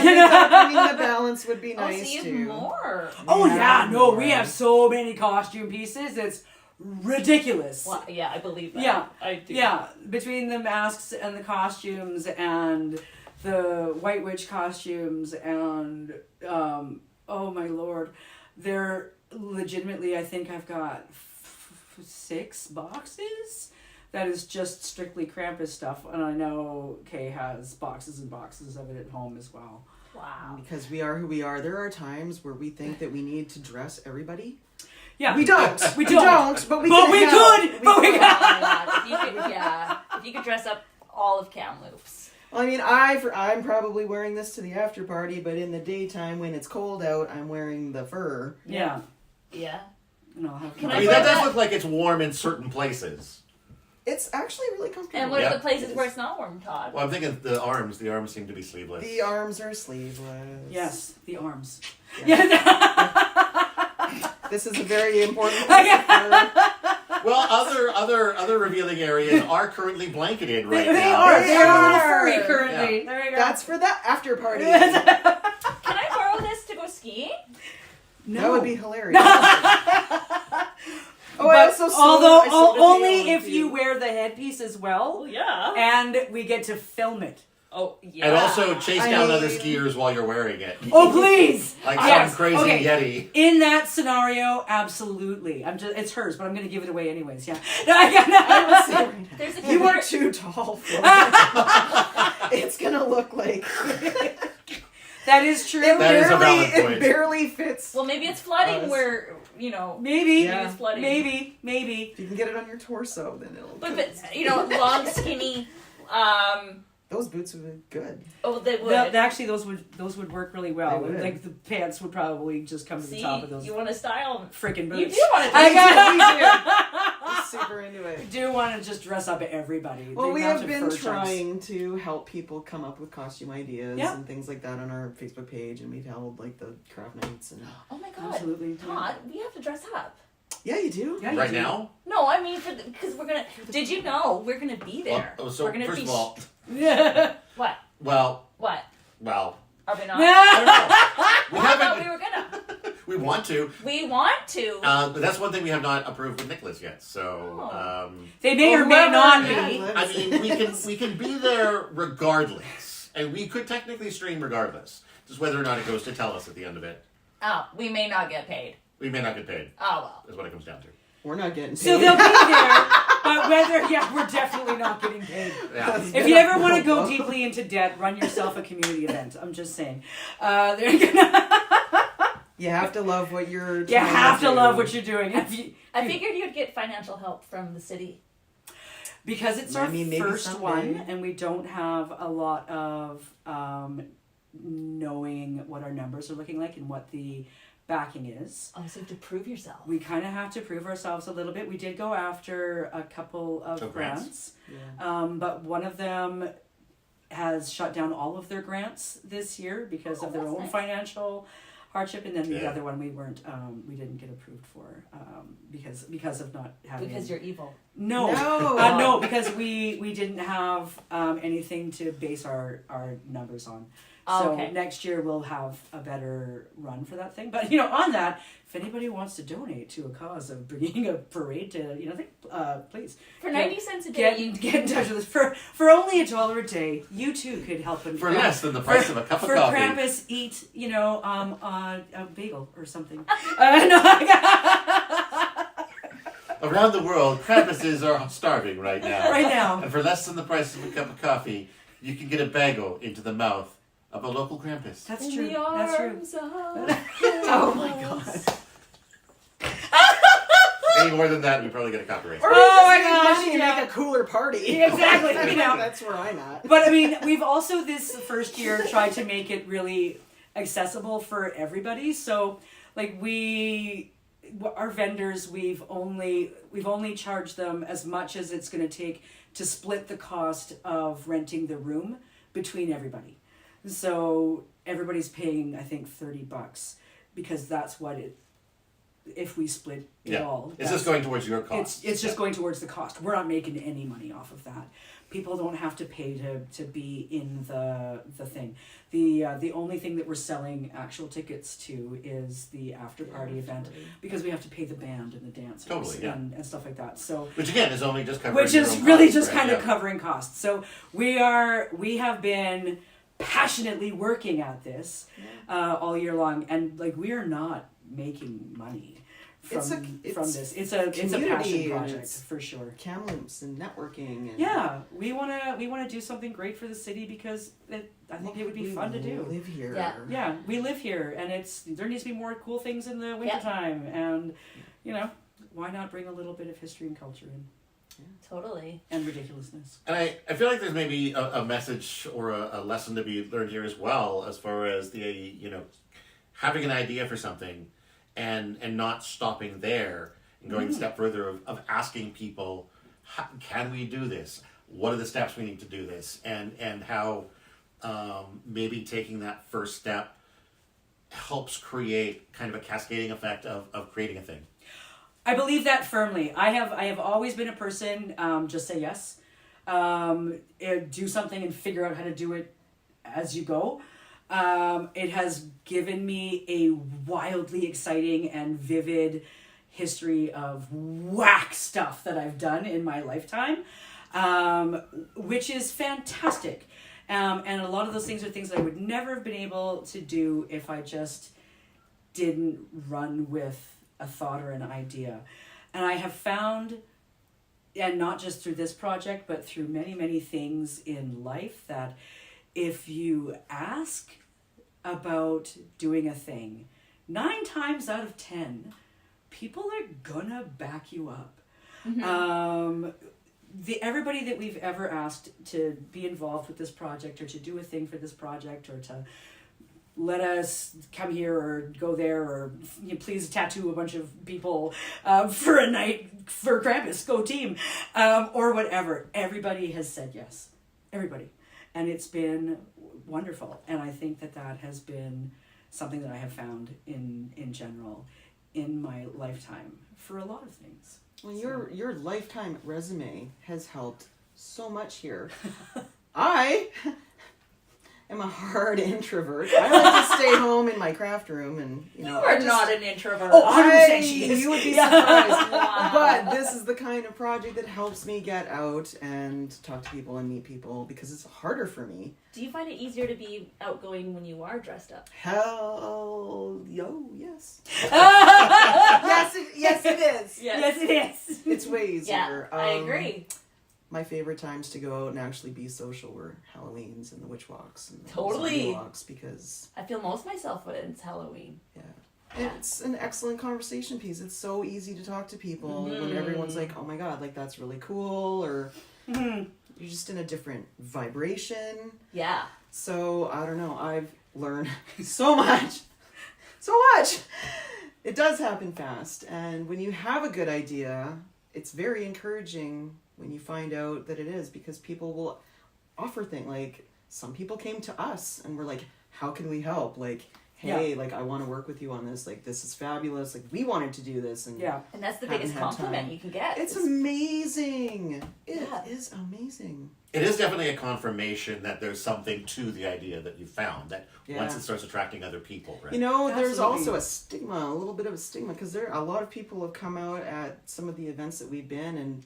mean, the balance would be Oh, nice so you have too. more. Oh yeah, no, we Yeah. have so many costume pieces. It's ridiculous. Well, yeah, I believe that. Yeah. I do. Yeah, between the masks and the costumes and the White Witch costumes and oh my lord, they're legitimately, I think I've got 6 boxes that is just strictly Krampus stuff, and I know Kay has boxes and boxes of it at home as well. Wow. Because we are who we are. There are times where we think that we need to dress everybody. Yeah, We don't. We don't. But we But can we help. could. But we Oh could. my God. If you could dress up all of Kamloops. Well, I mean, I'm probably wearing this to the after party, but in the daytime when it's cold out, I'm wearing the fur. Yeah. Yeah. And I'll have Can I I mean, wear that does that? look like it's warm in certain places. It's actually really comfortable. And what Yeah. are the places where it's not warm, Todd? Well, I'm thinking the arms. The arms seem to be sleeveless. The arms are sleeveless. Yes, the arms. Yeah. Yeah. This is a very important piece of fur. Well, other revealing areas are currently blanketed right They now. are. They are a little are. furry currently. There you go. That's for the after party. Can I borrow this to go skiing? no. That would be hilarious. Oh, I But also sewed a tail only if into you wear the headpiece as well, yeah. and we get to film it. Oh, yeah. And also chase I down mean- other skiers while you're wearing it. Oh, please! Like Yes. some crazy Okay. Yeti. In that scenario, absolutely. It's hers, but I'm going to give it away anyways. Yeah. No, I got There's a You are computer. too tall for it. It's gonna look like That is true. That is a valid it point. barely fits. Well, maybe it's flooding Us. where, Maybe. Yeah. it's flooding. Maybe. If you can get it on your torso, then it'll. But long, skinny, Those boots would be good. oh, they would. Actually, those would work really well. They would. Like the pants would probably just come to the See, top of those you want to style. freaking boots. You do want to I got I'm super into it. do want to just dress up everybody. Well, The we amount have of been fur trunks. trying to help people come up with costume ideas Yeah. and things like that on our Facebook page, and we've held like the craft nights and. Oh my god. Absolutely. Todd, we have to dress up. Yeah, you do. Yeah, you Right do. now? No, I mean, because we're going to. Did you know we're going to be there? Well, so we're gonna first be of all, What? well, What? Are we not? I don't know. We I thought haven't. we were gonna. We want to. We want to. But that's one thing we have not approved with Nicholas yet. So, Oh. They may or Well, may whoever not had be. lives- I mean, we can be there regardless, and we could technically stream regardless. Just whether or not it goes to TELUS at the end of it, Oh, we may not get paid. we may not get paid. Oh well. Is what it comes down to. We're not getting paid. So they'll be there, but we're definitely not getting paid. Yeah. If you ever want to go deeply into debt, run yourself a community event. I'm just saying. They're gonna. You have to love what you're. You trying have to do. love what you're doing. I figured you'd get financial help from the city. Because it's I our mean, maybe first someday. one, and we don't have a lot of knowing what our numbers are looking like and what the backing is. Oh, so you have to prove yourself. We kind of have to prove ourselves a little bit. We did go after a couple of Oh, grants? Yeah. but one of them has shut down all of their grants this year because Oh, of their that's own nice. financial hardship, and then the Yeah. other one we didn't get approved for because of not having. Because you're evil. No, No. no, because we didn't have anything to base our numbers on. Oh, So okay. next year we'll have a better run for that thing. But on that, if anybody wants to donate to a cause of bringing a parade to please For Get- 90 cents a day, get in touch with us for only $1 a day. You too could help For less than the price of a cup of for coffee. Krampus, eat a bagel or something. Around the world, Krampuses are starving right now. Right now. And for less than the price of a cup of coffee, you can get a bagel into the mouth of a local Krampus. That's in true. the That's true. arms of Oh my god. Any more than that, we probably get a copyright. Or Oh my save gosh, money and yeah. make a cooler party. Yeah, exactly, That's where I'm at. But I mean, we've also this first year tried to make it really accessible for everybody. So, like our vendors, we've only charged them as much as it's going to take to split the cost of renting the room between everybody. So everybody's paying, I think, $30 because that's what it. If we split it all, It's just going towards your cost. it's just going towards the cost. We're not making any money off of that. People don't have to pay to be in the thing. The only thing that we're selling actual tickets to is the after party event because we have to pay the band and the dancers Totally, yeah. and stuff like that. So Which again is only just covering which your is own really costs, just right? kind of Yeah. covering costs. So we have been passionately working at this all year long, and like we are not making money from this. It's a community passion and project it's- for sure. Kamloops and networking. And Yeah, we wanna do something great for the city because I think it would be fun to do. Live here. Yeah. Yeah, we live here, and there needs to be more cool things in the wintertime, and why not bring a little bit of history and culture in Totally. and ridiculousness. And I feel like there's maybe a message or a lesson to be learned here as well, as far as the having an idea for something and not stopping there and going a step further of asking people, can we do this? What are the steps we need to do this? And how maybe taking that first step helps create kind of a cascading effect of creating a thing. I believe that firmly. I have always been a person, just say yes. Do something and figure out how to do it as you go. It has given me a wildly exciting and vivid history of whack stuff that I've done in my lifetime, which is fantastic. And a lot of those things are things that I would never have been able to do if I just didn't run with a thought or an idea. And I have found, and not just through this project, but through many, many things in life, that if you ask about doing a thing, 9 times out of 10, people are gonna back you up. Everybody that we've ever asked to be involved with this project or to do a thing for this project or to let us come here or go there or please tattoo a bunch of people for a night for Krampus, go team, or whatever, everybody has said yes. Everybody. And it's been wonderful. And I think that has been something that I have found in general in my lifetime for a lot of things. Well, your lifetime resume has helped so much here. I am a hard introvert. I like to stay home in my craft room, and you are not an introvert. Oh, 100% she is. You would be surprised. But this is the kind of project that helps me get out and talk to people and meet people because it's harder for me. Do you find it easier to be outgoing when you are dressed up? Yes. yes, it is. Yes, it is. It's way easier. Yeah, I agree. My favorite times to go out and actually be social were Halloweens and the witch walks and the Totally. zombie walks because I feel most myself when it's Halloween. yeah. It's an excellent conversation piece. It's so easy to talk to people when everyone's like, oh my god, like that's really cool, or you're just in a different vibration. Yeah. So, I don't know, I've learned so much. So much! It does happen fast, and when you have a good idea, it's very encouraging when you find out that it is, because people will offer things, like, some people came to us and were like, how can we help? Like, hey, like, I want to work with you on this, like, this is fabulous, like, we wanted to do this, and and that's the biggest compliment you can get. It's amazing. It is amazing. It is definitely a confirmation that there's something to the idea that you found, that once it starts attracting other people, right? You know, there's also a stigma, a little bit of a stigma, because a lot of people have come out at some of the events that we've been, and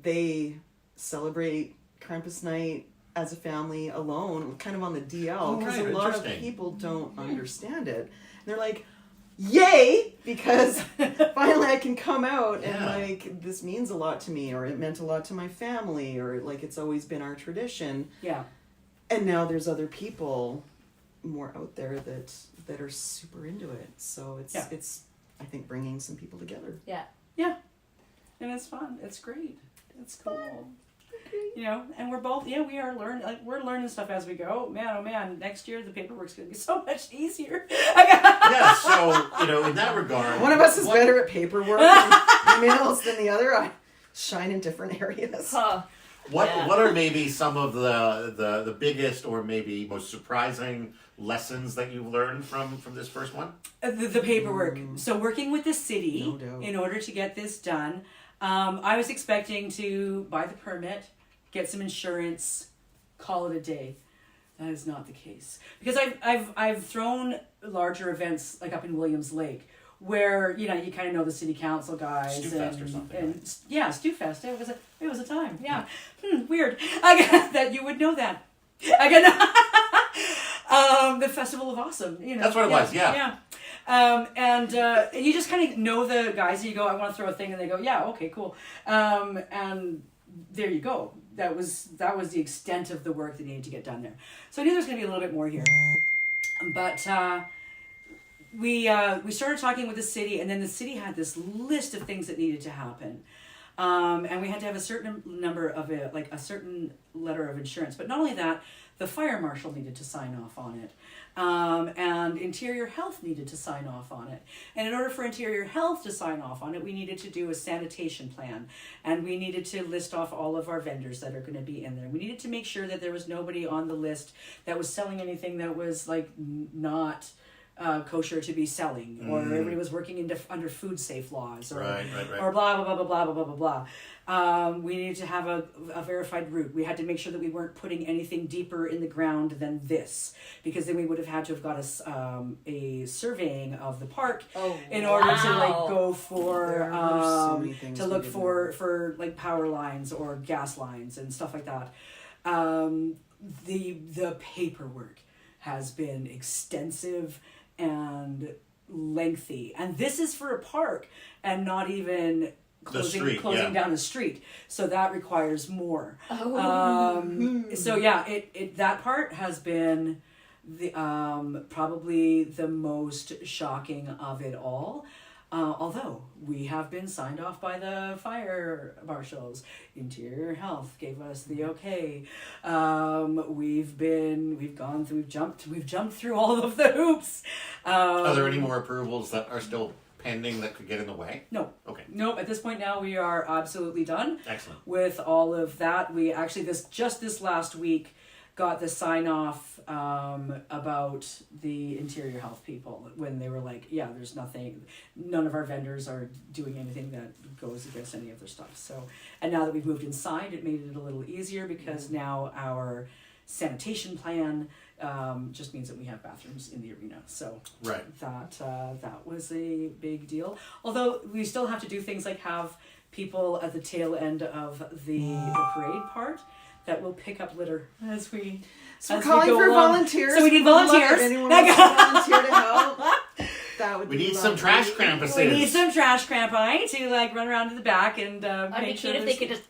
they celebrate Krampus Night as a family alone, kind of on the DL, because a lot of people don't understand it. And they're like, yay, because finally I can come out and like, this means a lot to me, or it meant a lot to my family, or like, it's always been our tradition. Yeah. And now there's other people more out there that are super into it. So it's I think bringing some people together. Yeah. Yeah. And it's fun. It's great. It's cool. You know, and we're both, we are we're learning stuff as we go. Man, oh man, next year the paperwork's going to be so much easier. Yeah, so, in that regard. One of us is better at paperwork and emails than the other. I shine in different areas. Huh. What are maybe some of the biggest or maybe most surprising lessons that you've learned from this first one? The paperwork. So working with the city in order to get this done, I was expecting to buy the permit, get some insurance, call it a day. That is not the case, because I've thrown larger events like up in Williams Lake, where you kind of know the city council guys. Stewfest or something. Stewfest. It was a time. Yeah. Weird. That you would know that. The Festival of Awesome. That's what it was. Yeah. And you just kind of know the guys, and you go, I want to throw a thing, and they go, yeah, okay, cool. And there you go. That was the extent of the work that needed to get done there. So I knew there was going to be a little bit more here. But we started talking with the city, and then the city had this list of things that needed to happen. And we had to have a certain number of a certain letter of insurance. But not only that, the fire marshal needed to sign off on it. And Interior Health needed to sign off on it. And in order for Interior Health to sign off on it, we needed to do a sanitation plan. And we needed to list off all of our vendors that are going to be in there. We needed to make sure that there was nobody on the list that was selling anything that was not kosher to be selling, or everybody was working under food safe laws, or or blah blah blah blah blah blah blah blah. We needed to have a verified route. We had to make sure that we weren't putting anything deeper in the ground than this, because then we would have had to have got a surveying of the park in order to go for to look for power lines or gas lines and stuff like that. the paperwork has been extensive and lengthy, and this is for a park and not even closing down a street, so that requires more. So yeah, it that part has been the probably the most shocking of it all. Although we have been signed off by the fire marshals, Interior Health gave us the okay. We've jumped through all of the hoops. Are there any more approvals that are still pending that could get in the way? No. Okay. Nope. At this point now, we are absolutely done. Excellent. With all of that. We actually this last week got the sign off about the Interior Health people when they were like, yeah, there's none of our vendors are doing anything that goes against any of their stuff. So, and now that we've moved inside, it made it a little easier because now our sanitation plan just means that we have bathrooms in the arena. So right. that was a big deal. Although we still have to do things like have people at the tail end of the parade part that will pick up litter as we. So we're calling for volunteers. So we need volunteers. If anyone wants to volunteer to help, that would we be need lovely. some trash Krampuses. We need some trash crampi to like run around to the back and I'd be make sure cute if they could just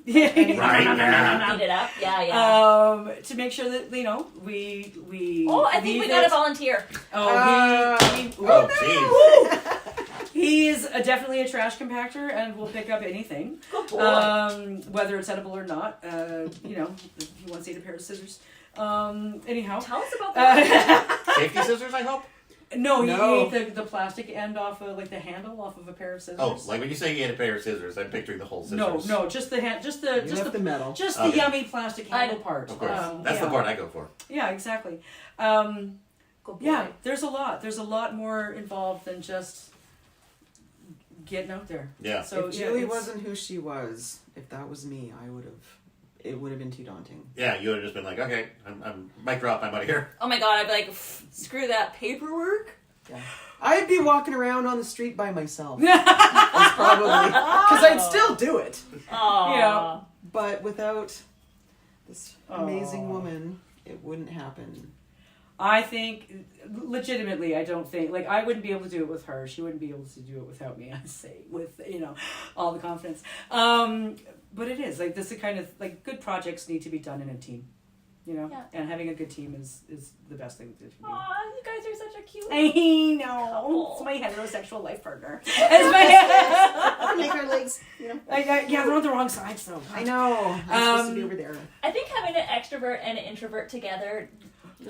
Right, yeah. beat it up. Yeah. to make sure that we. Oh, I think we got a volunteer. He is definitely a trash compactor and will pick up anything. Good boy. Whether it's edible or not. If he wants to eat a pair of scissors. Anyhow. Tell us about that. Safety scissors, I hope? No, he ate the plastic end off of the handle off of a pair of scissors. Oh, like when you say you ate a pair of scissors, I'm picturing the whole scissors. No, just the hand, just the metal, just the yummy plastic handle part. Of course, that's the part I go for. Yeah, exactly. Good boy. Yeah, there's a lot more involved than just getting out there. Yeah. So if Juli wasn't who she was, if that was me, it would have been too daunting. Yeah, you would have just been like, okay, I'm mic drop, I'm out of here. Oh my god, I'd be like, screw that paperwork. Yeah. I'd be walking around on the street by myself. That's probably because I'd still do it. Aww. Yeah. But without this amazing woman, it wouldn't happen. I think, legitimately, I don't think, I wouldn't be able to do it with her. She wouldn't be able to do it without me, I say, with, all the confidence. But it is, this is kind of, good projects need to be done in a team, Yeah. And having a good team is the best thing to do. Aw, you guys are such a cute I know. couple. It's my heterosexual life partner. Make our legs, Yeah, they're on the wrong sides, though. I know. I'm supposed to be over there. I think having an extrovert and an introvert together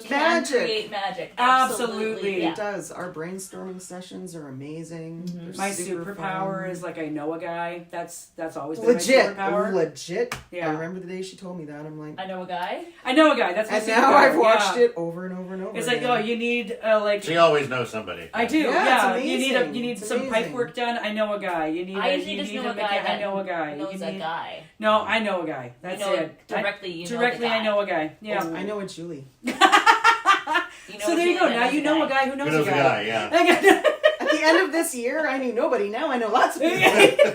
can magic. create magic. Absolutely. Yeah. It does. Our brainstorming sessions are amazing. Mm-hmm. My super superpower fun. is I know a guy. That's always been Legit. my superpower. Legit. Yeah. I remember the day she told me that. I'm like, I know a guy. I know a guy. That's my and superpower. now I've watched yeah. it over and over and over. It's again. you need She always knows somebody. I do. Yeah, it's You amazing. need It's some pipe amazing. work done. I know a guy. You need. I usually just know a guy that I know a guy. knows a guy. No, I know a guy. That's you know it. Directly, Directly, I know a guy. Yeah. Oh, I know a Juli. So there you go. Now you know a guy who knows Who knows a a guy. guy, yeah. At the end of this year, I knew nobody. Now I know lots of people.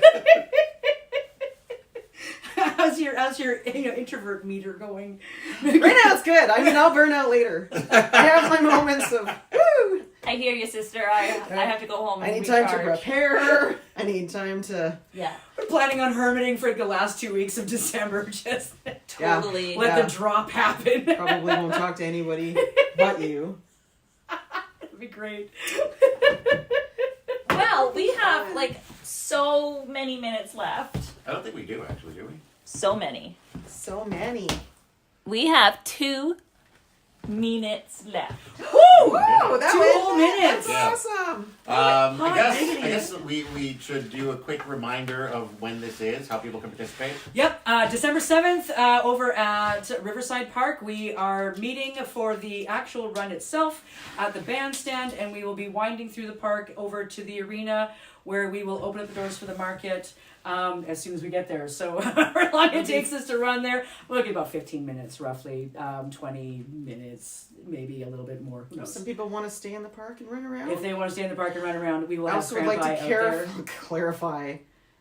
How's your introvert meter going? Right now it's good. I'll burn out later. I have my moments of woo. I hear you, sister. I have to go home and I need time to recharge. prepare. I need time to Yeah. We're planning on hermiting for the last 2 weeks of December. Just Totally. let the drop happen. probably won't talk to anybody but you. It'd be great. Well, we have so many minutes left. I don't think we do, actually, do we? So many. So many. We have 2 minutes left. Woo! That 2 was whole minutes. That's awesome. I guess we should do a quick reminder of when this is, how people can participate. Yep, December 7th over at Riverside Park. We are meeting for the actual run itself at the bandstand, and we will be winding through the park over to the arena where we will open up the doors for the market as soon as we get there. So however long it takes us to run there, we'll get about 15 minutes roughly, 20 minutes, maybe a little bit more. Who knows? Some people want to stay in the park and run around. If they want to stay in the park and run around, we will I have also would like Scrampi to out there. clarify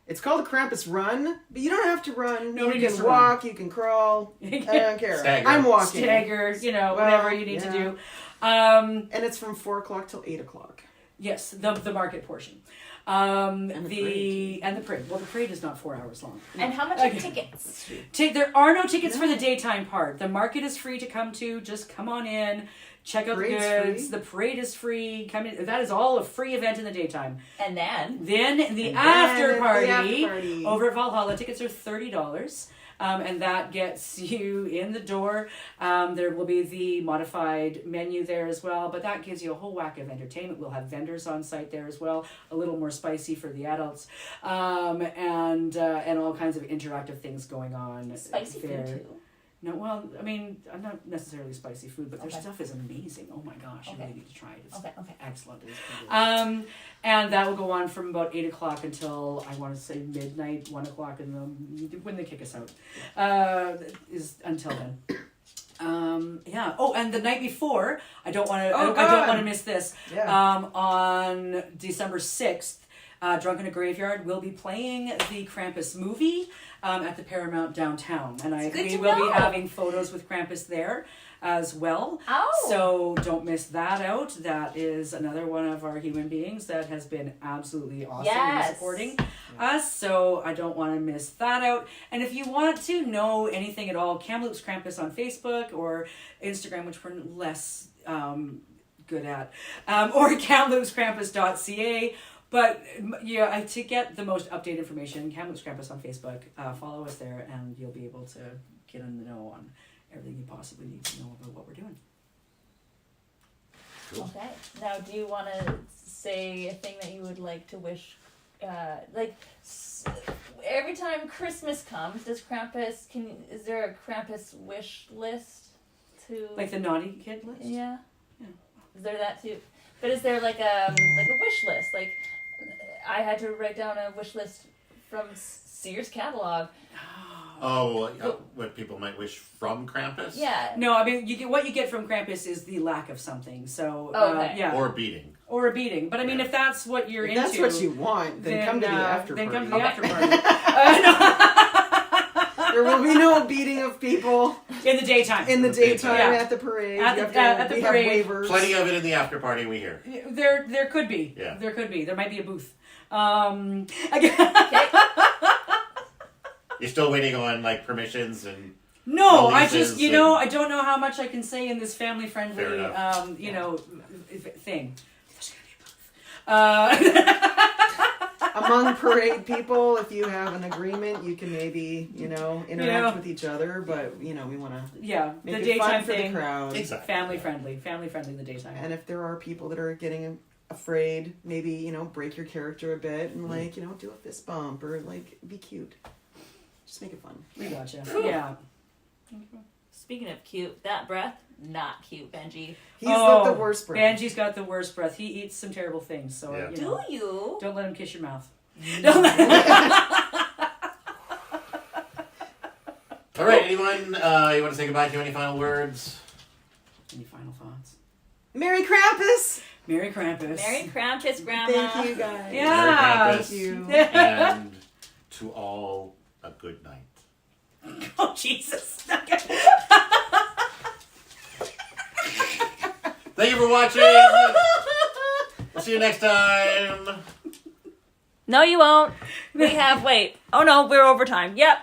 It's called a Krampus run, but you don't have to run. Nobody You needs can to walk, you can crawl. I don't care. Stagger. I'm walking. Stagger, whatever you need to do. And it's from 4 o'clock till 8 o'clock. Yes, the market portion. And the parade. Well, the parade is not 4 hours long. And how much are tickets? There are no tickets for the daytime part. The market is free to come to. Just come on in, check out the goods. Free. The parade is free. Come in. That is all a free event in the daytime. And then The after party after party. over at Valhalla. Tickets are $30. And that gets you in the door. There will be the modified menu there as well, but that gives you a whole whack of entertainment. We'll have vendors on site there as well, a little more spicy for the adults, and all kinds of interactive things going on. spicy there. food too. No, well, I mean, I'm not necessarily spicy food, but their Okay. stuff is amazing. Oh my gosh, you Okay. really need to try it. It's Okay. excellent. And that will go on from about 8 o'clock until, I want to say, midnight, 1 o'clock, when they kick us out, is until then. Yeah. Oh, and the night before, I don't want to miss this. Yeah. On December 6th, Drunk in a Graveyard will be playing the Krampus movie at the Paramount downtown, and we will be having photos with Krampus there as well. Oh. So don't miss that out. That is another one of our human beings that has been absolutely awesome in supporting us. So I don't want to miss that out. And if you want to know anything at all, Kamloops Krampus on Facebook or Instagram, which we're less good at, or kamloopskrampus.ca. But yeah, to get the most updated information, Kamloops Krampus on Facebook, follow us there, and you'll be able to get in the know on everything you possibly need to know about what we're doing. Cool. Okay. Now, do you want to say a thing that you would like to wish? Every time Christmas comes, does Krampus? Is there a Krampus wish list? Like the naughty kid list? Yeah. Yeah. Is there that too? But is there like a wish list? Like, I had to write down a wish list from Sears catalog. Oh, what people might wish from Krampus? Yeah. No, I mean, what you get from Krampus is the lack of something. So, Okay. yeah. Or beating. Or a beating. But I mean, Yeah. if that's what you're If into... that's what you want, then come to the after Then party. come to the after party. There will be no beating of people In the daytime. in the daytime Yeah. at the parade. At You the- have at the we parade. have waivers. Plenty of it in the after party, we hear. There could be. Yeah. There could be. There might be a booth. You're still waiting on permissions and No, I releases just, and- I don't know how much I can say in this family-friendly, Fair enough. thing. There's gonna be a booth. Among parade people, if you have an agreement, you can maybe, interact with each other, but, we want to Yeah, make the it daytime fun for thing. the crowd. Exactly. Family-friendly in the daytime. And if there are people that are getting afraid, maybe, break your character a bit and, do a fist bump or, be cute. Just make it fun. We gotcha. Yeah. Speaking of cute, that breath, not cute, Benji. He's got the worst breath. Benji's got the worst breath. He eats some terrible things, so, Yeah. Do you? don't let him kiss your mouth. All right, anyone, you want to say goodbye to any final words? Any final thoughts? Merry Krampus! Merry Krampus. Merry Krampus, Grandma. Thank you, guys. Yeah. Merry Krampus. Thank you. And to all, a good night. Oh, Jesus. Thank you for watching. We'll see you next time. No, you won't. Wait. Oh no, we're overtime. Yep.